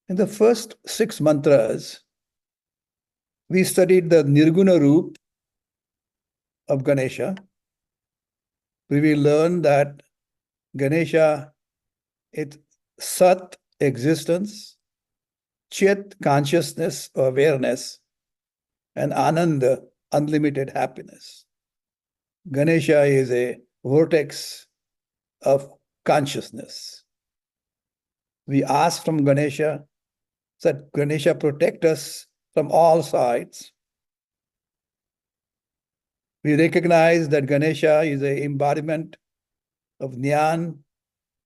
In the first 6 mantras, we studied the Nirguna Roop of Ganesha. We will learn that Ganesha is Sat, existence, Chit, consciousness, awareness, and Ananda, unlimited happiness. Ganesha is a vortex of consciousness. We ask from Ganesha that Ganesha protect us from all sides. We recognize that Ganesha is an embodiment of Jnana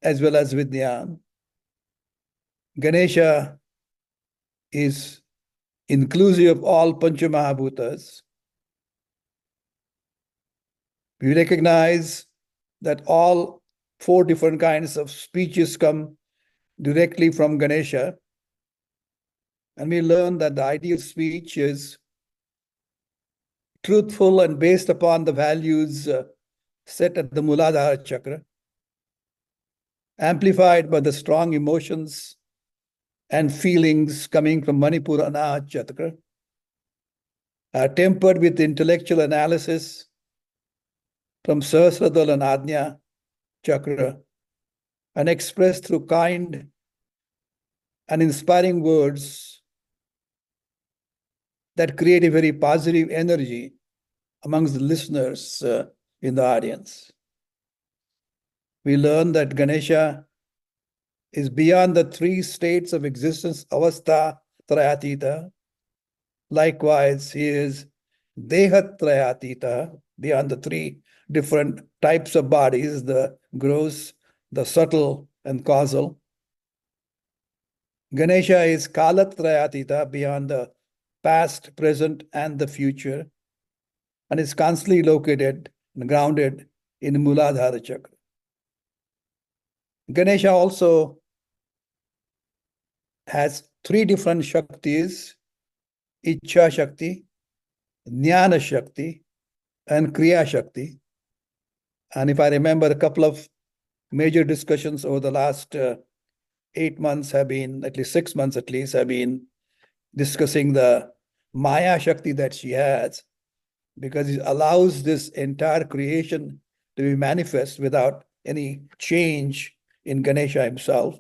as well as Vijnana. Ganesha is inclusive of all Panchamahabhutas. We recognize that all 4 different kinds of speeches come directly from Ganesha. And we learn that the ideal speech is truthful and based upon the values set at the Muladhara chakra, amplified by the strong emotions and feelings coming from Manipura Anahata chakra, tempered with intellectual analysis from Sahasradhala and Ajna chakra, and expressed through kind and inspiring words that create a very positive energy amongst the listeners in the audience. We learn that Ganesha is beyond the 3 states of existence, avastha trayatita. Likewise, he is deha trayatita, beyond the 3 different types of bodies, the gross, the subtle, and causal. Ganesha is kala trayatita, beyond the past, present, and the future, and is constantly located and grounded in Muladhara chakra. Ganesha also has 3 different Shaktis: Ichha Shakti, Jnana Shakti, and Kriya Shakti. And if I remember, a couple of major discussions over the last 8 months have been, at least 6 months at least, have been discussing the Maya Shakti that she has, because it allows this entire creation to be manifest without any change in Ganesha himself.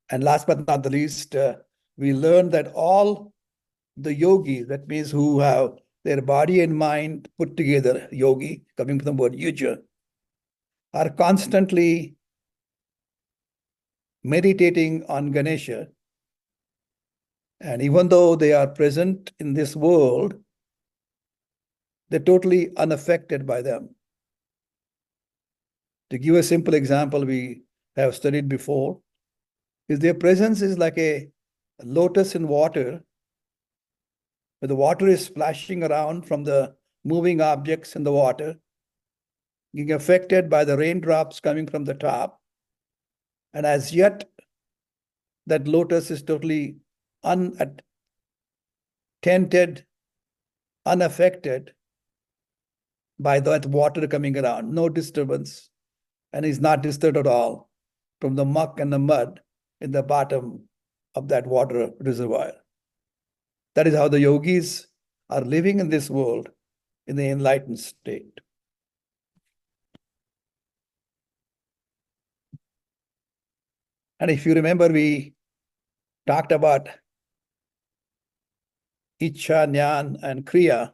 And last but not the least, we learned that all the yogis, that means who have their body and mind put together, yogi, coming from the word yuja, are constantly meditating on Ganesha. And even though they are present in this world, they're totally unaffected by them. To give a simple example we have studied before, is their presence is like a lotus in water, where the water is splashing around from the moving objects in the water, being affected by the raindrops coming from the top. And as yet, that lotus is totally unattended, unaffected by that water coming around, no disturbance, and is not disturbed at all from the muck and the mud in the bottom of that water reservoir. That is how the yogis are living in this world in the enlightened state. And if you remember, we talked about Ichha, Jnana, and Kriya.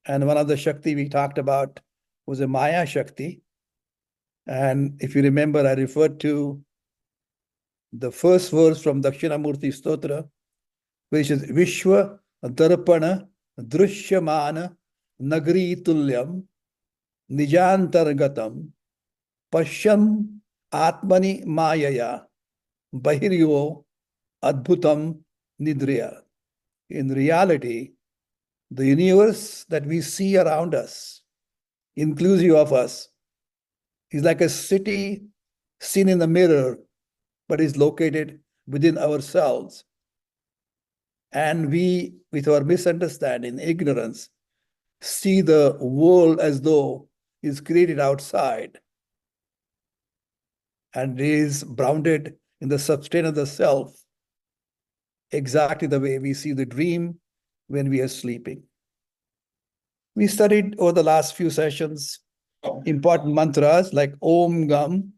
And one of the Shakti we talked about was a Maya Shakti. And if you remember, I referred to the first verse from Dakshinamurti Stotra, which is Vishwa Darpana Drushyamana Nagri Tulyam Nijantargatam Pashyam Atmani Mayaya Bahiryo Adbhutam Nidriya. In reality, the universe that we see around us, inclusive of us, is like a city seen in the mirror, but is located within ourselves. And we, with our misunderstanding, ignorance, see the world as though it's created outside and is bounded in the substance of the self, exactly the way we see the dream when we are sleeping. We studied over the last few sessions important mantras like Om Gam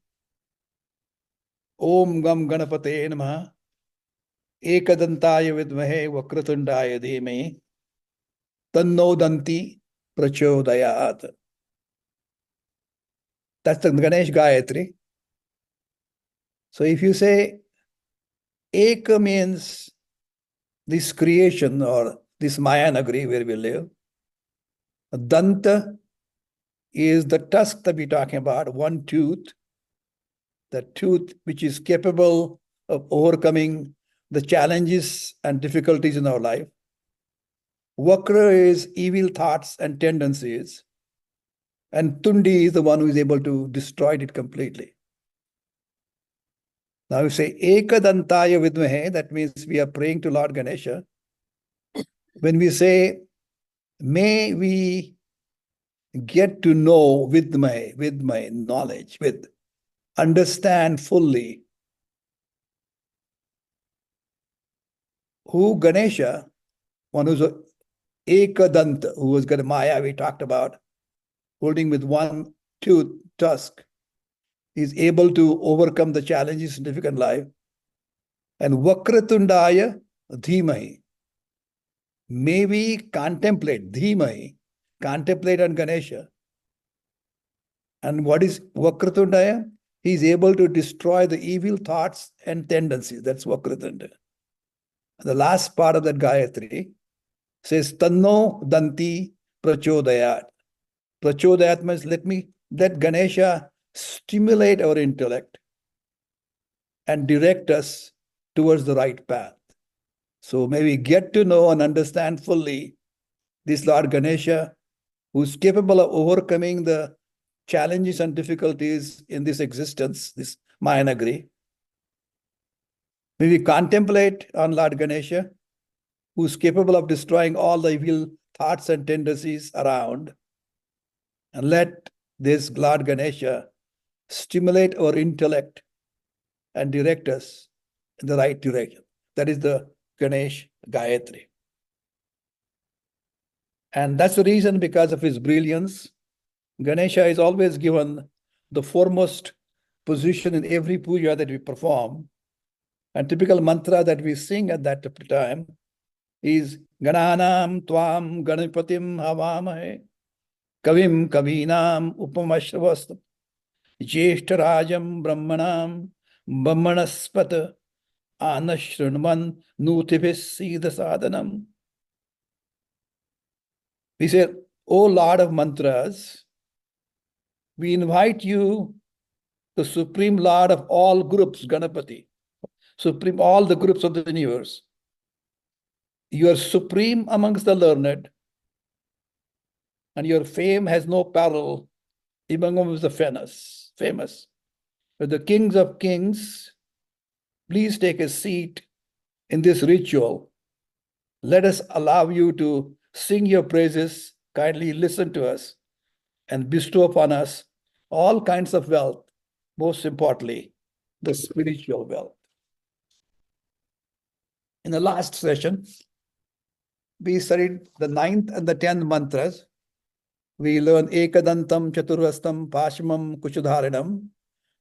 Ganapate Namaha, Ekadantaaya Vidmahe Vakratundaya Dhimai, Tanno Danti Prachodayat. That's the Ganesh Gayatri. So if you say Eka means this creation or this Maya Nagari where we live, Danta is the tusk that we're talking about, one tooth, the tooth which is capable of overcoming the challenges and difficulties in our life. Vakra is evil thoughts and tendencies. And Tundi is the one who is able to destroy it completely. Now, you say Ekadantaya Vidmahe, that means we are praying to Lord Ganesha. When we say, may we get to know with my knowledge, understand fully who Ganesha, one who's a Ekadanta, who was Maya, we talked about, holding with one tooth, tusk, is able to overcome the challenges in difficult life. And Vakratundaya Dhimahi. May we contemplate, Dhimahi, contemplate on Ganesha. And what is Vakratundaya? He is able to destroy the evil thoughts and tendencies. That's Vakratundaya. The last part of that Gayatri says, Tanno Danti Prachodayat. Prachodayat means let Ganesha stimulate our intellect and direct us towards the right path. So may we get to know and understand fully this Lord Ganesha, who's capable of overcoming the challenges and difficulties in this existence, this Mayanagri. May we contemplate on Lord Ganesha, who's capable of destroying all the evil thoughts and tendencies around. And let this Lord Ganesha stimulate our intellect and direct us in the right direction. That is the Ganesh Gayatri. And that's the reason, because of his brilliance, Ganesha is always given the foremost position in every puja that we perform. And typical mantra that we sing at that time is Gananam Tvam Ganapatim Havamahe Kavim Kavinam Upamashravastam Jeshtarajam Brahmanam Brahmanaspat Anashrunman Nutibis Sida Sadhanam. We say, O Lord of Mantras, we invite you, the Supreme Lord of all groups, Ganapati, Supreme, all the groups of the universe. You are supreme amongst the learned, and your fame has no parallel amongst the famous. But the kings of kings, please take a seat in this ritual. Let us allow you to sing your praises, kindly listen to us, and bestow upon us all kinds of wealth, most importantly, the spiritual wealth. In the last session, we studied the 9th and the 10th mantras. We learned Ekadantam Chaturvastam Pashmam Kushadharinam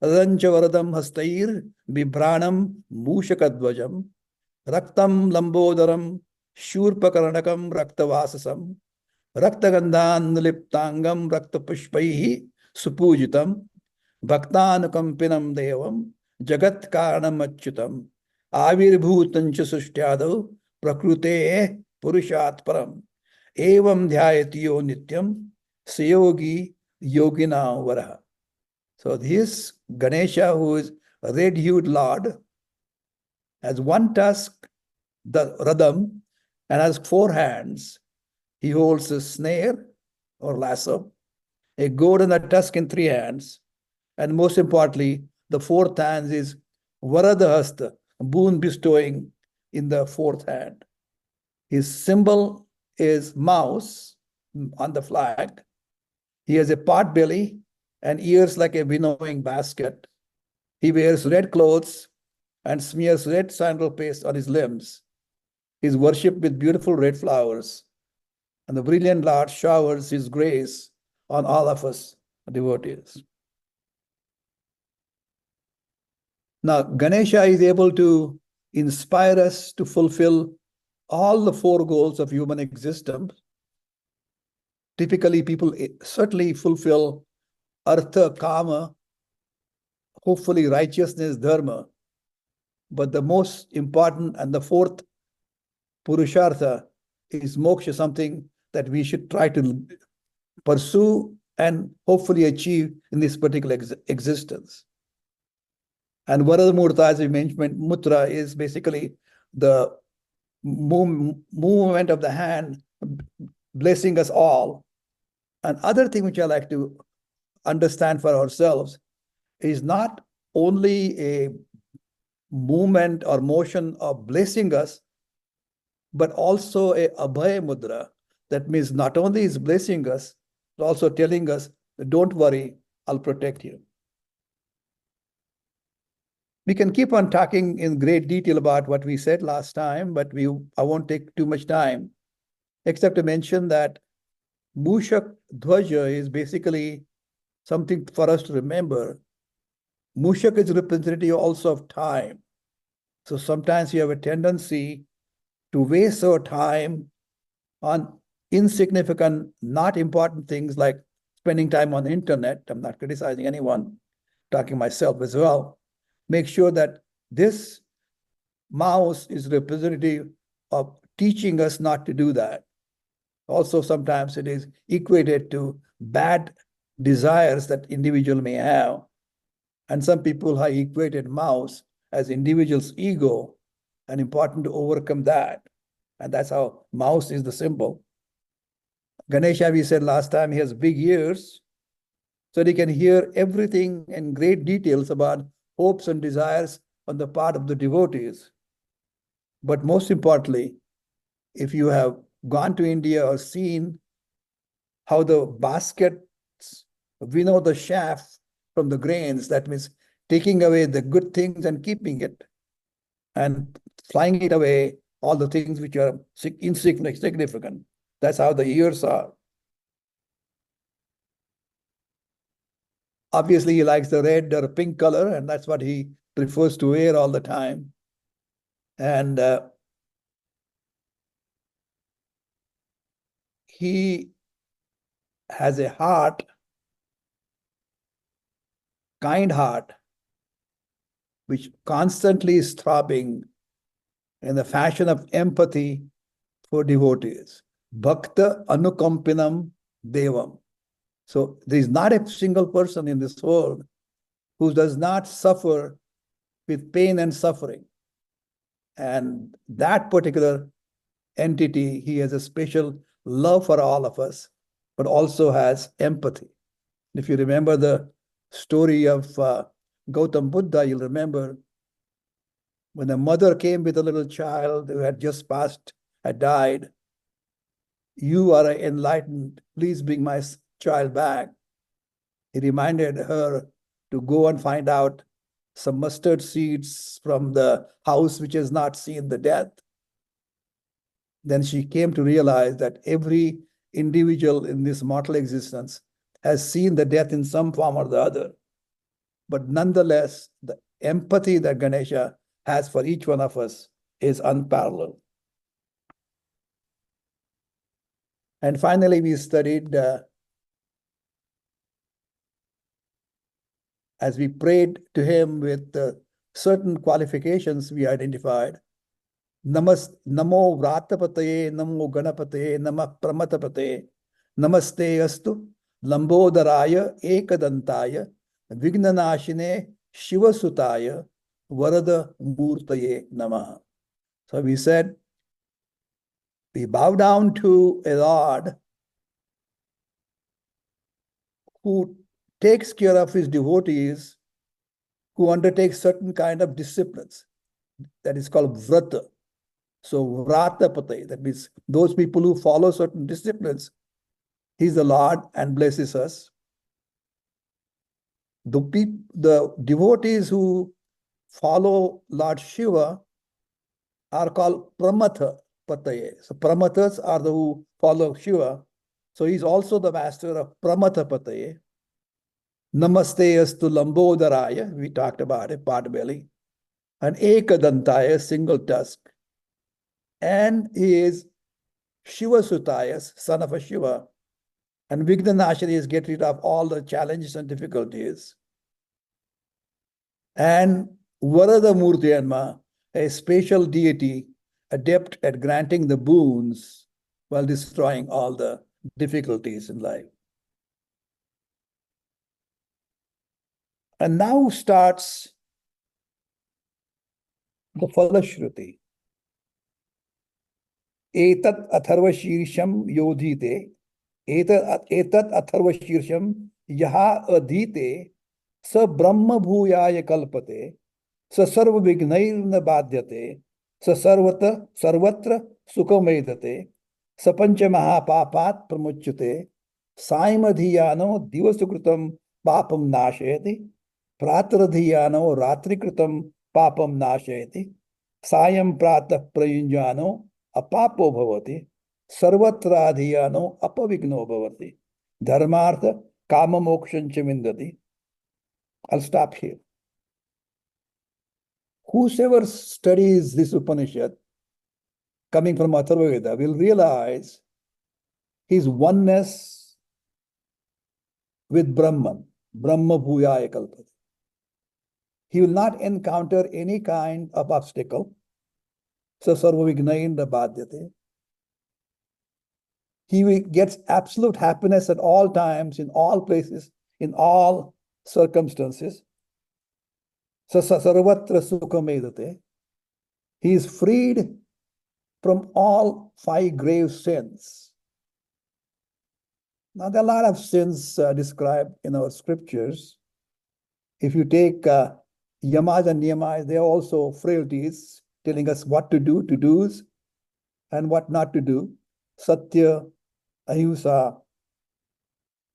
Radancha Varadam Hastair Bibranam Mushakadvajam Raktam Lambodaram Shurpakarnakam Raktavasasam Raktagandhan Liptangam Raktapushpaihi Supujitam Bhaktanukampinam Devam Jagat Karanam Achyutam Avirbhutancha Sushtyadev Prakrute Purushat Param Evam Dhyayatiyo Nityam Sayogi Yogina Varaha. So this Ganesha, who is a red-hued Lord, has one tusk, the Radam, and has 4 hands. He holds a snare or lasso, a goad and a tusk in 3 hands. And most importantly, the 4th hand is Varadahasta, boon bestowing in the 4th hand. His symbol is mouse on the flag. He has a pot belly and ears like a winnowing basket. He wears red clothes and smears red sandal paste on his limbs. He is worshipped with beautiful red flowers, and the brilliant Lord showers his grace on all of us devotees. Now, Ganesha is able to inspire us to fulfill all the four goals of human existence. Typically, people certainly fulfill artha, kama, hopefully righteousness, dharma. But the most important and the fourth purushartha is moksha, something that we should try to pursue and hopefully achieve in this particular existence. And Varada Murta, as we mentioned, Mutra is basically the movement of the hand blessing us all. And other thing which I like to understand for ourselves is not only a movement or motion of blessing us, but also a abhaya mudra. That means not only is blessing us, but also telling us, don't worry, I'll protect you. We can keep on talking in great detail about what we said last time, but I won't take too much time, except to mention that Mushak Dhwaja is basically something for us to remember. Mushak is representative also of time. So sometimes you have a tendency to waste our time on insignificant, not important things like spending time on the internet. I'm not criticizing anyone, talking myself as well. Make sure that this mouse is representative of teaching us not to do that. Also, sometimes it is equated to bad desires that individual may have. And some people have equated mouse as individual's ego, and important to overcome that. And that's how mouse is the symbol. Ganesha, we said last time, he has big ears, so he can hear everything in great details about hopes and desires on the part of the devotees. But most importantly, if you have gone to India or seen how the baskets winnow the chaff from the grains, that means taking away the good things and keeping it, and flying it away, all the things which are insignificant. That's how the ears are. Obviously, he likes the red or pink color, and that's what he prefers to wear all the time. And he has a heart, kind heart, which constantly is throbbing in the fashion of empathy for devotees. Bhakta anukampinam devam. So there is not a single person in this world who does not suffer with pain and suffering. And that particular entity, he has a special love for all of us, but also has empathy. If you remember the story of Gautam Buddha, you'll remember when a mother came with a little child who had just passed, had died. You are enlightened, please bring my child back. He reminded her to go and find out some mustard seeds from the house which has not seen the death. Then she came to realize that every individual in this mortal existence has seen the death in some form or the other. But nonetheless, the empathy that Ganesha has for each one of us is unparalleled. And finally, we studied, as we prayed to him with certain qualifications we identified. Namo Vratapataye, Namo Ganapataye, Namah Pramatapataye, Namaste Astu, Lambodaraya, Ekadantaya, Vignanashine, Shivasutaya, Varada Murtaye Namah. So we said, we bow down to a Lord who takes care of his devotees, who undertakes certain kind of disciplines. That is called vrata. So vratapate, that means those people who follow certain disciplines, he's the Lord and blesses us. The devotees who follow Lord Shiva are called Pramatha Pataye. So Pramathas are the who follow Shiva. So he's also the master of Pramatha Pataye. Namaste astu Lambodharaya, we talked about it, pot belly, and Ekadantaya, single tusk. And he is Shiva Sutaya, son of a Shiva. And Vigdanashari is get rid of all the challenges and difficulties. And Varada Murtiyanma, a special deity, adept at granting the boons while destroying all the difficulties in life. And now starts the Falashruti. Etat atharvashirsham yodhite, etat atharvashirsham yaha adhite, sa brahma bhuyaya kalpate, स सर्व विघ्नैर्न बाध्यते स सर्वत्र सुखमेधते स पंच महापापात् प्रमुच्यते सायमधियानो दिवसकृतं पापं नाशयति प्रातरधियानो रात्रिकृतं पापं नाशयति सायं प्रातः प्रयुञ्जानो अपापो भवति सर्वत्राधियानो अपविघ्नो भवति धर्मार्थ काम मोक्षं च विन्दति. I'll stop here. Whosoever studies this Upanishad coming from Atharva Veda will realize his oneness with Brahman, Brahma Bhuyaya Kalpati. He will not encounter any kind of obstacle. So Sarva Vignainda Badhyate. He gets absolute happiness at all times, in all places, in all circumstances. So Sarvatra Sukhamedate. He is freed from all 5 grave sins. Now, there are a lot of sins described in our scriptures. If you take yamas and niyamas, they are also frailties, telling us what to do, to do's, and what not to do. Satya, ahimsa,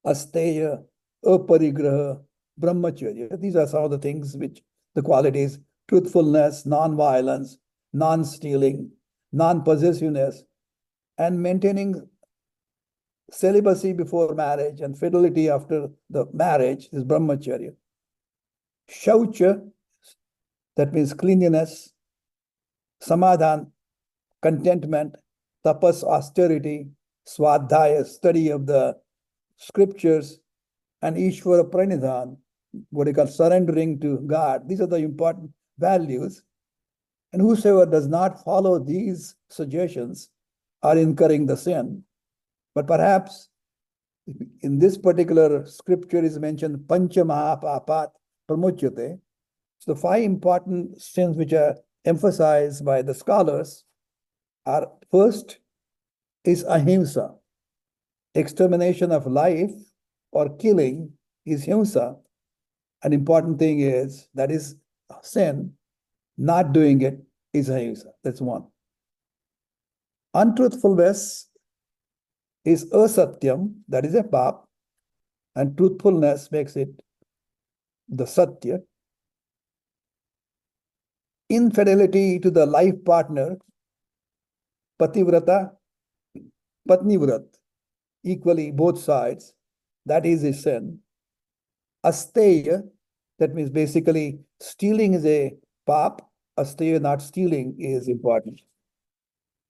asteya, aparigraha, brahmacharya. These are some of the things which the qualities: truthfulness, non-violence, non-stealing, non-possessiveness, and maintaining celibacy before marriage and fidelity after the marriage is brahmacharya. Shaucha, that means cleanliness. Samadhan, contentment. Tapas, austerity. Swadhyaya, study of the scriptures. And Ishvara pranidhan, what you call surrendering to God. These are the important values. And whosoever does not follow these suggestions are incurring the sin. But perhaps in this particular scripture is mentioned Pancha Mahapapat Pramuchyate. So the 5 important sins which are emphasized by the scholars are: first is ahimsa, extermination of life or killing is himsa. An important thing is that is sin. Not doing it is ahimsa. That's one. Untruthfulness is asatyam, that is a pap, and truthfulness makes it the satya. Infidelity to the life partner, pativrata, patnivrat, equally both sides, that is a sin. Asteya, that means basically stealing is a pap, asteya, not stealing, is important.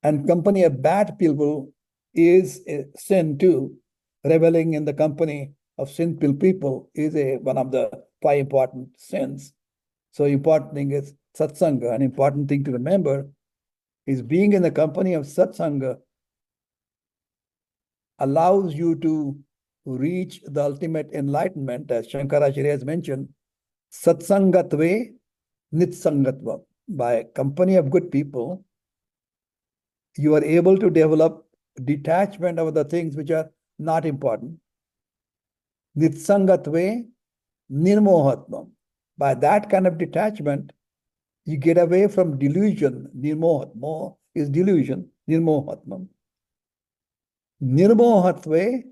And company of bad people is a sin too. Reveling in the company of sinful people is one of the 5 important sins. So important thing is satsanga. An important thing to remember is being in the company of satsanga allows you to reach the ultimate enlightenment, as Shankaracharya has mentioned, satsangatve nitsangatva. By company of good people, you are able to develop detachment of the things which are not important. Nitsangatve nirmohatvam. By that kind of detachment, you get away from delusion. Nirmohatma is delusion. Nirmohatvam. Nirmohatve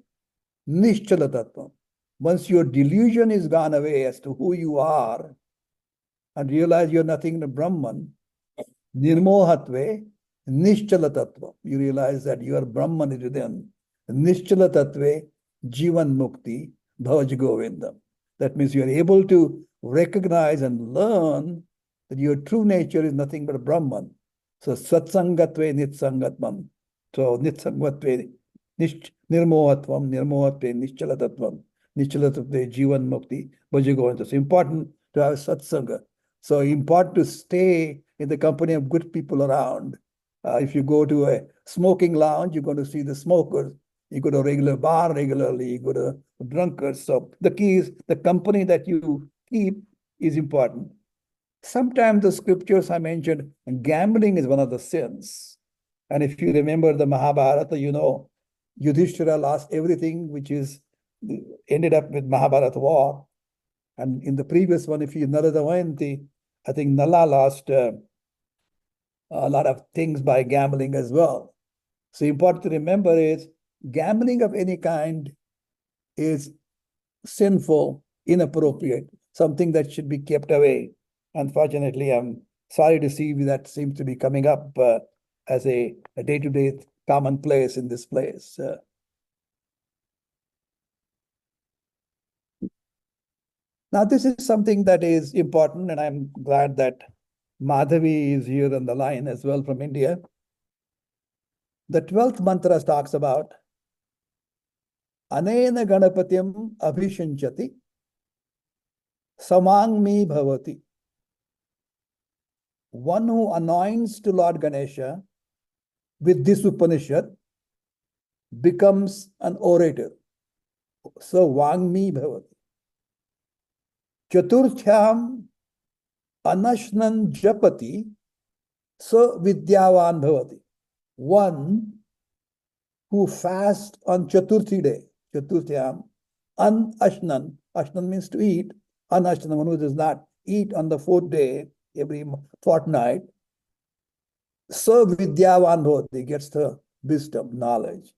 nishchalatatvam. Once your delusion is gone away as to who you are, and realize you're nothing but Brahman, Nirmohatve, Nishchala Tattva. You realize that you are Brahman within. Nishchala Tattve, Jivan Mukti, Bhavaj Govindam. That means you are able to recognize and learn that your true nature is nothing but Brahman. So Satsangatve Nitsangatvam. So Nitsangatve Nirmohatvam, Nirmohatve Nishchala Tattvam, Nishchala Tattve Jivan Mukti, Bhaja Govindam. So important to have Satsanga. So important to stay in the company of good people around. If you go to a smoking lounge, you're going to see the smokers. You go to a regular bar regularly, you go to drunkards. So the key is the company that you keep is important. Sometimes the scriptures I mentioned, gambling is one of the sins. And if you remember the Mahabharata, you know, Yudhishthira lost everything, which is ended up with Mahabharata war. And in the previous one, if you Nala Damayanti, I think Nala lost a lot of things by gambling as well. So important to remember is gambling of any kind is sinful, inappropriate, something that should be kept away. Unfortunately, I'm sorry to see that seems to be coming up as a day-to-day commonplace in this place. Now, this is something that is important, and I'm glad that Madhavi is here on the line as well from India. The 12th mantra talks about Anena Ganapatim Abhishinchati Samangmi Bhavati. One who anoints to Lord Ganesha with this Upanishad becomes an orator. So Vangmi Bhavati. Chaturthyam Anashnan Japati So Vidyavan Bhavati. One who fasts on Chaturthi day, Chaturthyam, Ashnan. Ashnan means to eat. Ashnan, one who does not eat on the fourth day every fortnight. So Vidyavan Bhavati, gets the wisdom, knowledge.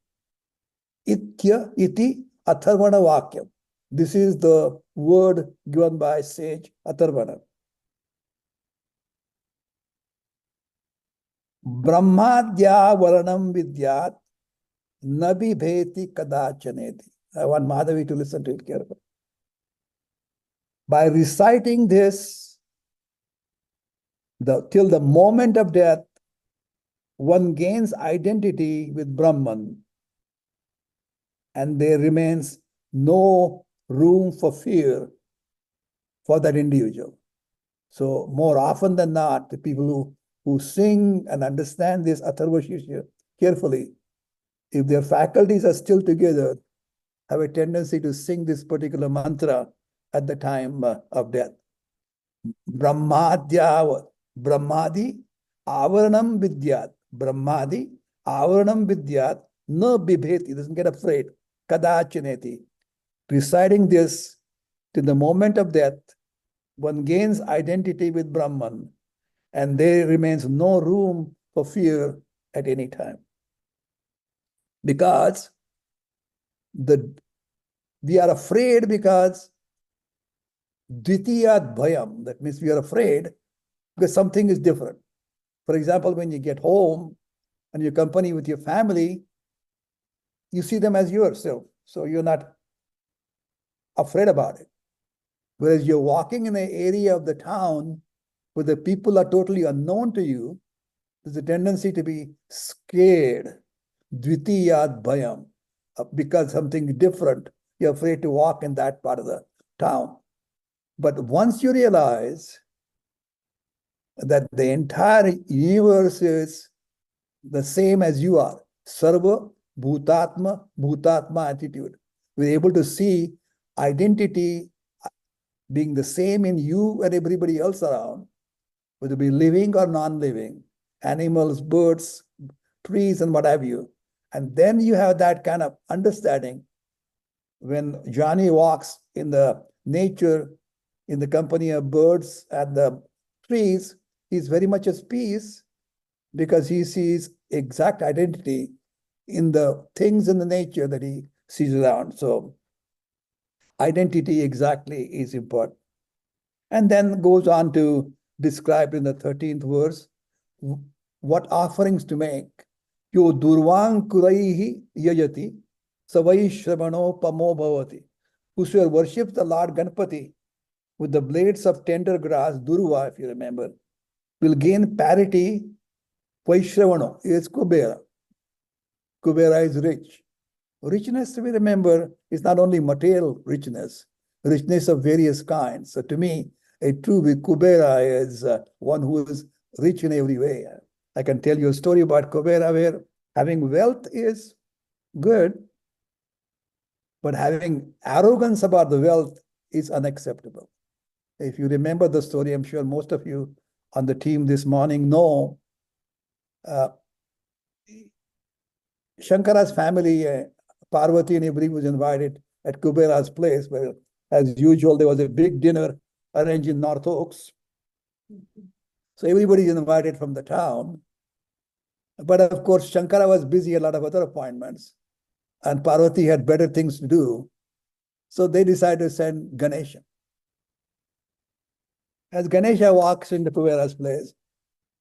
Itya iti Atharvana Vakyam. This is the word given by sage Atharvana. Brahmadya Varanam Vidyat Nabi Bheti Kadachaneti. I want Madhavi to listen to it carefully. By reciting this, till the moment of death, one gains identity with Brahman, and there remains no room for fear for that individual. So more often than not, the people who sing and understand this Atharva Shishya carefully, if their faculties are still together, have a tendency to sing this particular mantra at the time of death. Brahmadya, Brahmadi, Avaranam Vidyat. Brahmadi, Avaranam Vidyat, no bibheti, doesn't get afraid. Kadachaneti. Reciting this to the moment of death, one gains identity with Brahman, and there remains no room for fear at any time. Because we are afraid because Dvitiyat Bhayam, that means we are afraid because something is different. For example, when you get home and you company with your family, you see them as yourself. So you're not afraid about it. Whereas you're walking in an area of the town where the people are totally unknown to you, there's a tendency to be scared. Dvitiyat Bhayam, because something different, you're afraid to walk in that part of the town. But once you realize that the entire universe is the same as you are, Sarva Bhutatma attitude, we're able to see identity being the same in you and everybody else around, whether it be living or non-living, animals, birds, trees, and what have you. And then you have that kind of understanding when Johnny walks in the nature, in the company of birds and the trees, he's very much at peace because he sees exact identity in the things in the nature that he sees around. So identity exactly is important. And then goes on to describe in the 13th verse what offerings to make. Yo durvang kuraihi yajati savai shravano pamo bhavati. Whosoever worships the Lord Ganapati with the blades of tender grass, durva, if you remember, will gain parity. Vaishravano is Kubera. Kubera is rich. Richness, we remember, is not only material richness, richness of various kinds. So to me, a true Kubera is one who is rich in every way. I can tell you a story about Kubera where having wealth is good, but having arrogance about the wealth is unacceptable. If you remember the story, I'm sure most of you on the team this morning know uh, Shankara's family, Parvati and everybody was invited at Kubera's place, where, as usual, there was a big dinner arranged in North Oaks. So everybody is invited from the town. But of course, Shankara was busy, a lot of other appointments, and Parvati had better things to do. So they decided to send Ganesha. As Ganesha walks into Kubera's place,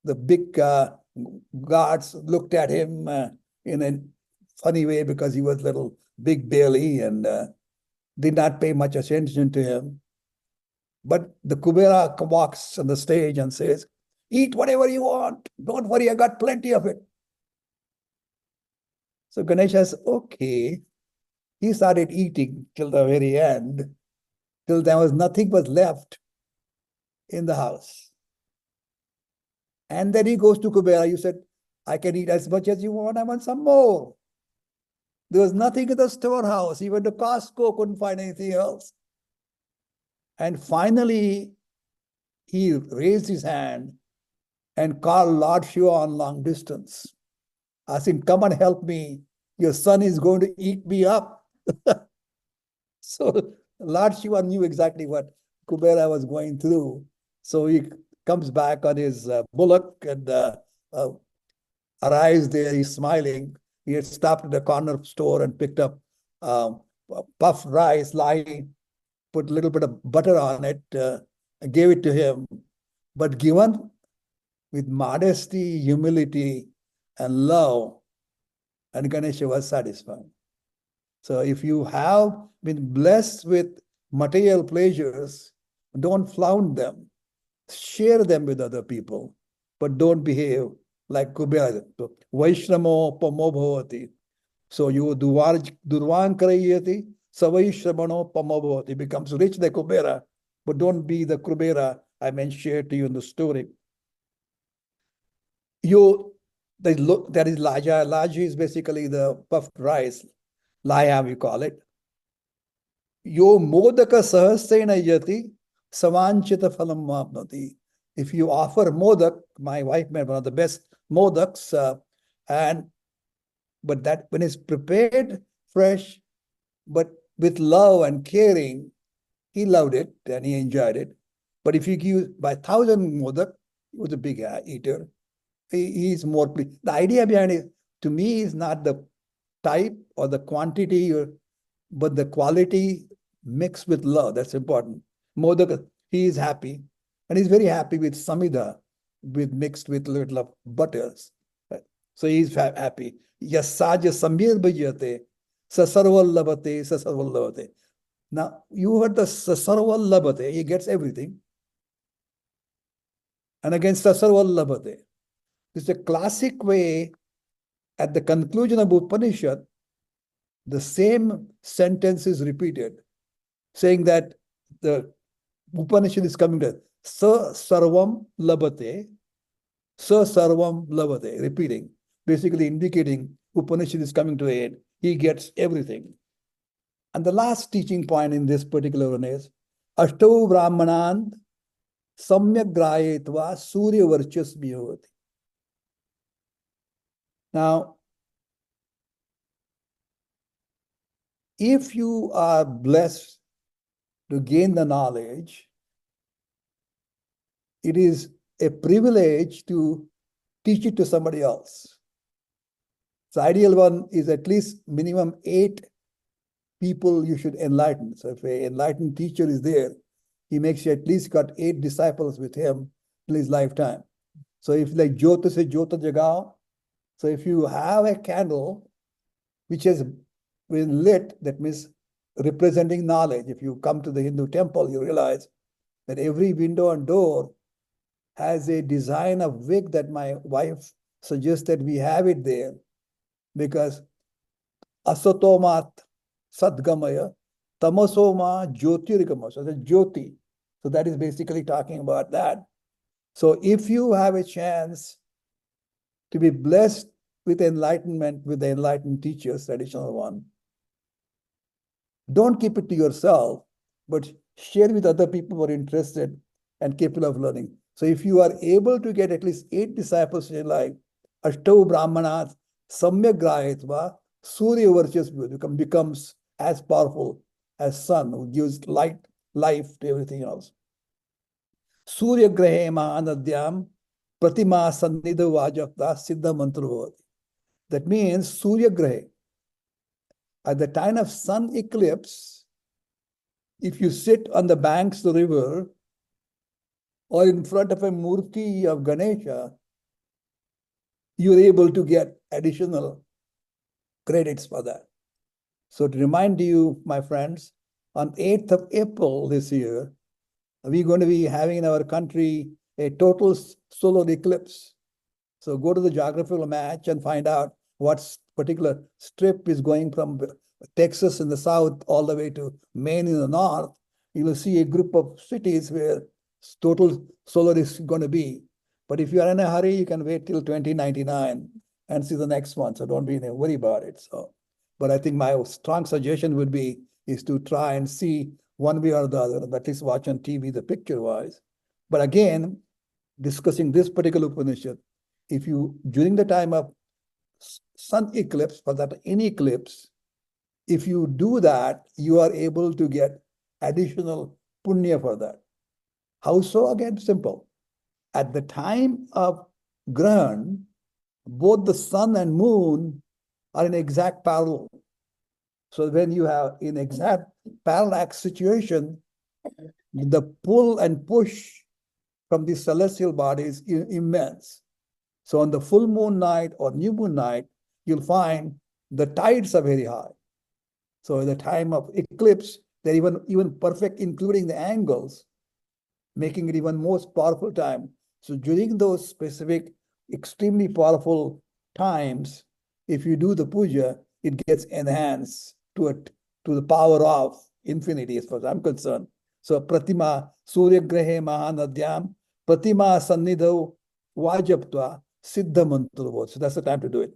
the big guards looked at him in a funny way because he was little big belly and did not pay much attention to him. But the Kubera walks on the stage and says, "Eat whatever you want. Don't worry, I got plenty of it." So Ganesha says, "Okay." He started eating till the very end, till there was nothing but left in the house. And then he goes to Kubera. You said, "I can eat as much as you want. I want some more." There was nothing in the storehouse. Even the Costco couldn't find anything else. And finally, he raised his hand and called Lord Shiva on long distance, asking, "Come and help me. Your son is going to eat me up." So Lord Shiva knew exactly what Kubera was going through. So he comes back on his bullock and arrives there. He's smiling. He had stopped at a corner store and picked up puffed rice, lying, put a little bit of butter on it, gave it to him, but given with modesty, humility, and love, and Ganesha was satisfied. So if you have been blessed with material pleasures, don't flaunt them. Share them with other people, but don't behave like Kubera. Vaishnamo pamo bhavati. So you durvan karayati, savaishrabano pamo bhavati. Becomes rich like Kubera, but don't be the Kubera I mentioned to you in the story. That is laja. Laja is basically the puffed rice. Laya, we call it. Yo modaka sahasrena yati savanchita phalam mapnati. If you offer modak, my wife made one of the best modaks, but that when it's prepared fresh, but with love and caring, he loved it and he enjoyed it. But if you give by 1,000 modak, he was a big eater. He's more pleased. The idea behind it, to me, is not the type or the quantity, but the quality mixed with love. That's important. Modak, he is happy, and he's very happy with samida, with mixed with little of butters. So he's happy. Yasaja samir bhajyate, sasarval labate, sasarval labate. Now, you heard the sasarval labate, he gets everything. And again, sasarval labate. This is a classic way at the conclusion of Upanishad, the same sentence is repeated, saying that the Upanishad is coming to Sa Sarvam Labate, Sa Sarvam Labate, repeating, basically indicating Upanishad is coming to an end. He gets everything. And the last teaching point in this particular one is Ashto Brahmanan Samyak Grayetva Surya Varchas Bhyavati. Now, if you are blessed to gain the knowledge, it is a privilege to teach it to somebody else. The ideal one is at least minimum 8 people you should enlighten. So if an enlightened teacher is there, he makes sure at least got 8 disciples with him in his lifetime. So if like Jyota se Jyota Jagao, so if you have a candle which has been lit, that means representing knowledge. If you come to the Hindu temple, you realize that every window and door has a design of wick that my wife suggested we have it there because asatomat sadgamaya, tamasoma jyotirgamaya. So the jyoti. So that is basically talking about that. So if you have a chance to be blessed with enlightenment with the enlightened teachers, traditional one, don't keep it to yourself, but share with other people who are interested and capable of learning. So if you are able to get at least 8 disciples in your life, Ashtau Brahmanas, Samyak Grahitva, Surya Varchas becomes as powerful as sun, who gives life to everything else. Surya Grahe Mahanadyam, Pratima Sannidha Vajapta Siddha Mantra. That means Surya Grahe. At the time of sun eclipse, if you sit on the banks of the river or in front of a murti of Ganesha, you're able to get additional credits for that. So to remind you, my friends, on 8th of April this year, we're going to be having in our country a total solar eclipse. So go to the geographical match and find out what particular strip is going from Texas in the south all the way to Maine in the north. You will see a group of cities where total solar is going to be. But if you are in a hurry, you can wait till 2099 and see the next one. So don't be in a worry about it. So, but I think my strong suggestion would be is to try and see one way or the other, at least watch on TV the picture wise. But again, discussing this particular Upanishad, if you, during the time of sun eclipse, for that any eclipse, if you do that, you are able to get additional punya for that. How so? Again, simple. At the time of Grahan, both the sun and moon are in exact parallel. So when you have in exact parallax situation, the pull and push from the celestial bodies is immense. So on the full moon night or new moon night, you'll find the tides are very high. So at the time of eclipse, they're even perfect, including the angles, making it even most powerful time. So during those specific, extremely powerful times, if you do the puja, it gets enhanced to the power of infinity, as far as I'm concerned. So Pratima, Surya Grahe Mahanadyam, Pratima Sannidhav Vajaptva Siddha Mantra. So that's the time to do it.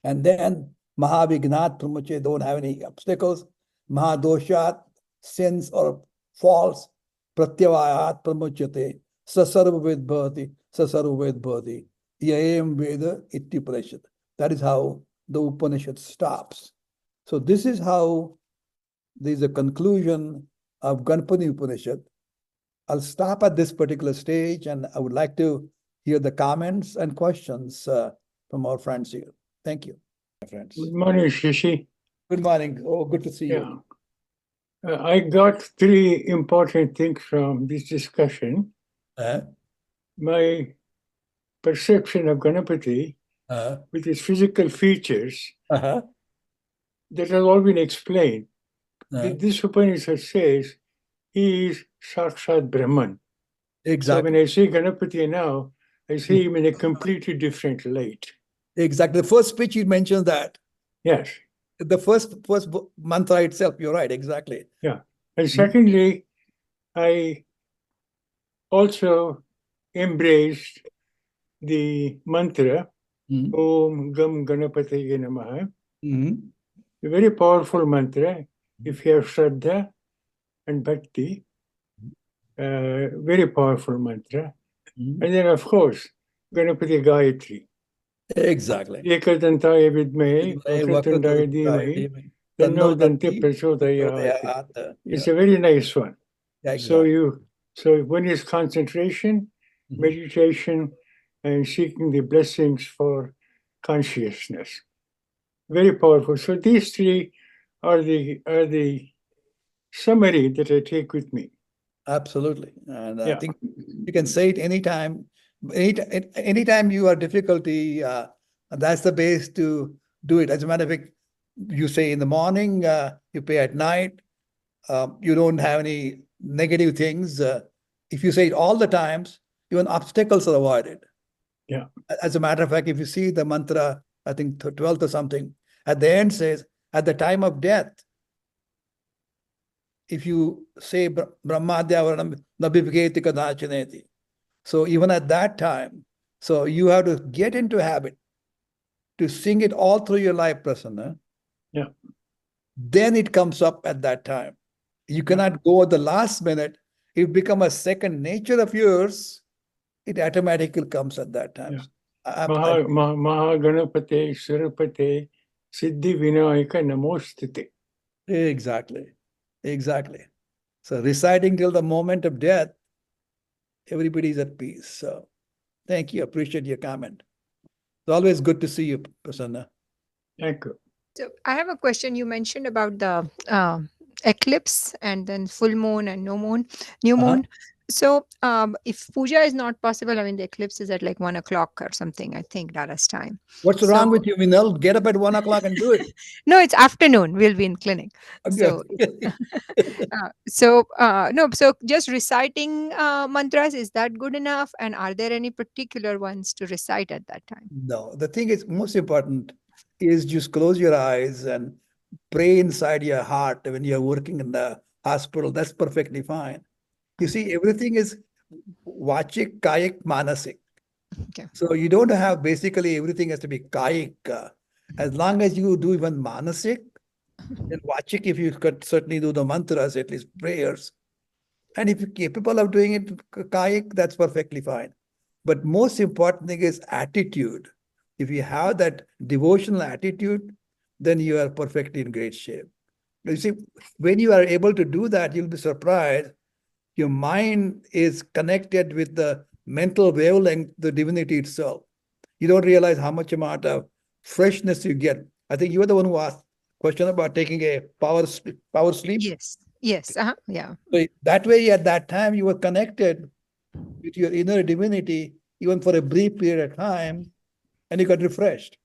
And then Mahavignat Pramuche, don't have any obstacles. Mahadoshat, sins or faults, Pratyavayat Pramuchate, Sasarvaved Bhavati, Sasarvaved Bhavati. Yayam Veda Iti Upanishad. That is how the Upanishad stops. So this is how there is a conclusion of Ganapati Upanishad. I'll stop at this particular stage and I would like to hear the comments and questions from our friends here. Thank you, my friends. Good morning, Shashi. Good morning. Oh, good to see Yeah. you. I got 3 important things from this discussion. My perception of Ganapati with his physical features uh-huh. that has all been explained. Uh-huh. This Upanishad says he is Sakshat Brahman. Exactly. So when I see Ganapati now, I see him in a completely different light. Exactly. The first speech you mentioned that. Yes. The first mantra itself, you're right, exactly. Yeah. And secondly, I also embraced the mantra Om Gam Ganapataye Namaha. A very powerful mantra. If you have Shraddha and Bhakti, very powerful mantra. And then, of course, Ganapati Gayatri. Exactly. Ekadantaya Vidmahe, Vakratundaya Dhimahi, Tanno Danti Prachodayat. It's a very nice one. Yeah, exactly. So one is concentration, meditation, and seeking the blessings for consciousness. Very powerful. So these 3 are the summary that I take with me. Absolutely. And I Yeah. think you can say it anytime. Anytime you are difficulty, that's the base to do it. As a matter of fact, you say in the morning, you pray at night, you don't have any negative things. If you say it all the times, even obstacles are avoided. Yeah. As a matter of fact, if you see the mantra, I think 12th or something, at the end says, at the time of death, if you say Brahmadhyavaranam nabhivgeti kadachineti. So even at that time, so you have to get into habit to sing it all through your life, Prasanna. Yeah. Then it comes up at that time. You cannot go at the last minute. It become a second nature of yours. It automatically comes at that time. Yeah. Mahaganapate, Surapate, Siddhi Vinayaka Namostite. Exactly. Exactly. So reciting till the moment of death, everybody's at peace. So thank you. Appreciate your comment. It's always good to see you, Prasanna. Thank you. So I have a question. You mentioned about the eclipse and then full moon and no moon, new moon. So if puja is not possible, I mean the eclipse is at like 1 o'clock or something. I think Dallas time. What's So wrong with you, Vinal? Get up at 1 o'clock and do it. no, it's afternoon. We'll be in clinic. So no. So just reciting mantras, is that good enough? And are there any particular ones to recite at that time? No, the thing is most important is just close your eyes and pray inside your heart when you're working in the hospital. That's perfectly fine. You see, everything is vachik, kayik, manasik. Okay. So you don't have basically everything has to be kayik. As long as you do even manasik, then vachik, if you could certainly do the mantras, at least prayers. And if you're capable of doing it kayik, that's perfectly fine. But most important thing is attitude. If you have that devotional attitude, then you are perfectly in great shape. You see, when you are able to do that, you'll be surprised. Your mind is connected with the mental wavelength, the divinity itself. You don't realize how much amount of freshness you get. I think you were the one who asked question about taking a power sleep. Yes. Yes. Yeah. So that way, at that time, you were connected with your inner divinity, even for a brief period of time, and you got refreshed.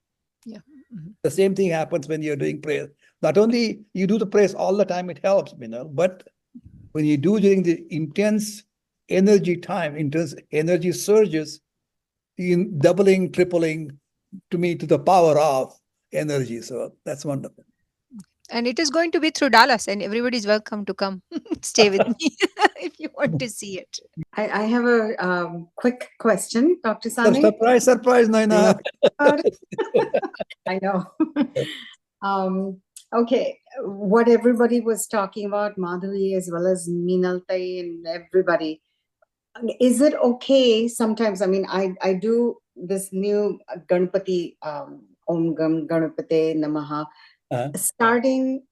Yeah. Mm-hmm. The same thing happens when you're doing prayer. Not only you do the prayers all the time, it helps, but when you do during the intense energy time, intense energy surges, in doubling, tripling to me to the power of energy. So that's wonderful. And it is going to be through Dallas, and everybody's welcome to come stay with me if you want to see it. I have a quick question, Dr. Sane. Surprise, Naina. I know. Okay, what everybody was talking about, Madhavi as well as Meenaltai and everybody, is it okay sometimes? I mean, I do this new Ganapati, Om Gam Ganapate Namaha, starting,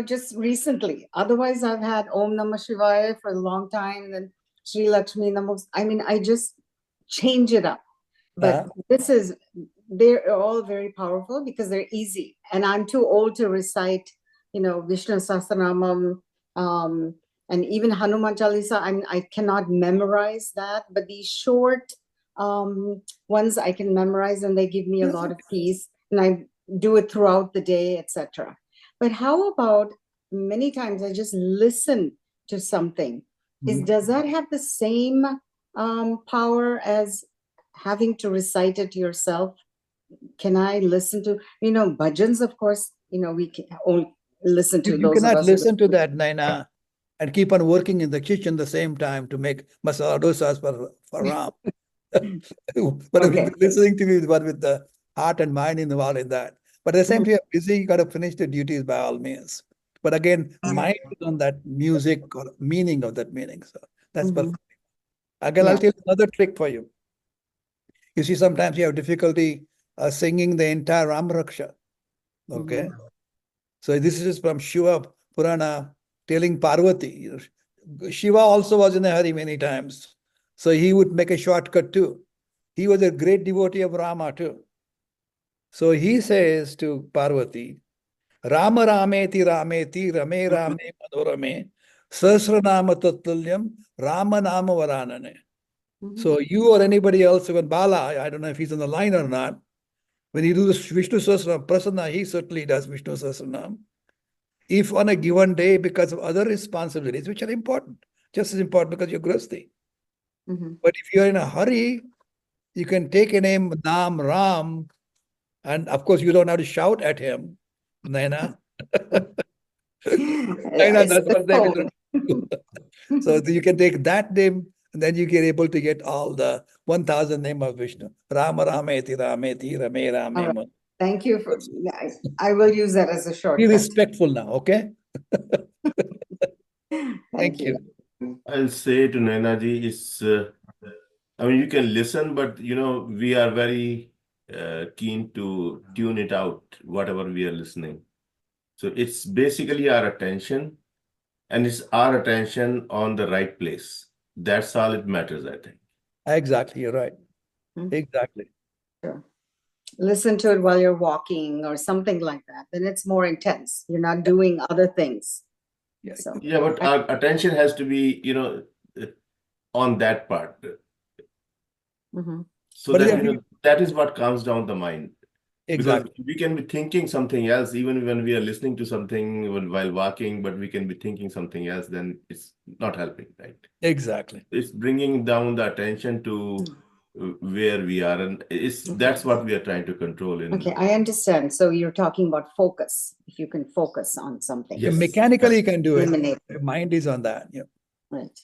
just recently. Otherwise, I've had Om Namah Shivaya for a long time, then Sri Lakshmi Namo. I mean, I just change it up. But they're all very powerful because they're easy. And I'm too old to recite, Vishnu Sahasranamam, and even Hanuman Chalisa. I cannot memorize that, but these short ones I can memorize, and they give me a lot of peace. And I do it throughout the day, etc. But how about many times I just listen to something? Does that have the same power as having to recite it yourself? Can I listen to, bhajans, of course, we can only listen to You those of cannot us. listen to that, Naina, and keep on working in the kitchen the same time to make masala dosas for Ram. But if you're listening to me, but with the heart and mind involved in that. But at the same time, you're busy, you got to finish the duties by all means. But again, mind is on that music or meaning of that meaning. So that's perfect. Again, I'll tell you another trick for you. You see, sometimes you have difficulty singing the entire Ram Raksha. Okay. So this is from Shiva Purana telling Parvati. Shiva also was in a hurry many times. So he would make a shortcut too. He was a great devotee of Rama too. So he says to Parvati, Rama Rameti Rameti Rame Rame Manorame Sahasranama Tattulyam Ramanama Varanane. Mhm. So you or anybody else, even Bala, I don't know if he's on the line or not, when you do this Vishnu Sahasranam, Prasanna, he certainly does Vishnu Sahasranam. If on a given day, because of other responsibilities, which are important, just as important because you're Grasti. Mhm. But if you're in a hurry, you can take a name, Nam Ram, and of course, you don't have to shout at him, Naina. Naina, It's that's the what they phone. do. So you can take that name, and then you get able to get all the 1,000 name of Vishnu. Rama Rameti Rameti Rame All right. Rame. Thank you for. I will use that as a Be shortcut. respectful now, okay? Thank you. I'll say to Nainaji is, I mean, you can listen, but we are very keen to tune it out, whatever we are listening. So it's basically our attention, and it's our attention on the right place. That's all it matters, I think. Exactly, you're right. Mhm. Exactly. Sure. Listen to it while you're walking or something like that. Then it's more intense. You're not doing other things. Yeah. So Yeah, but our attention has to be, on that part. mhm. So But that, yeah, that is what calms down the mind. exactly. Because we can be thinking something else, even when we are listening to something while walking, but we can be thinking something else, then it's not helping, right? Exactly. It's bringing down the attention to where we are, and that's what we are trying to control. Okay, I understand. So you're talking about focus. If you can focus on something. Yeah, Yes. mechanically you can do it. Eliminate. Mind is on that. Yeah. Right.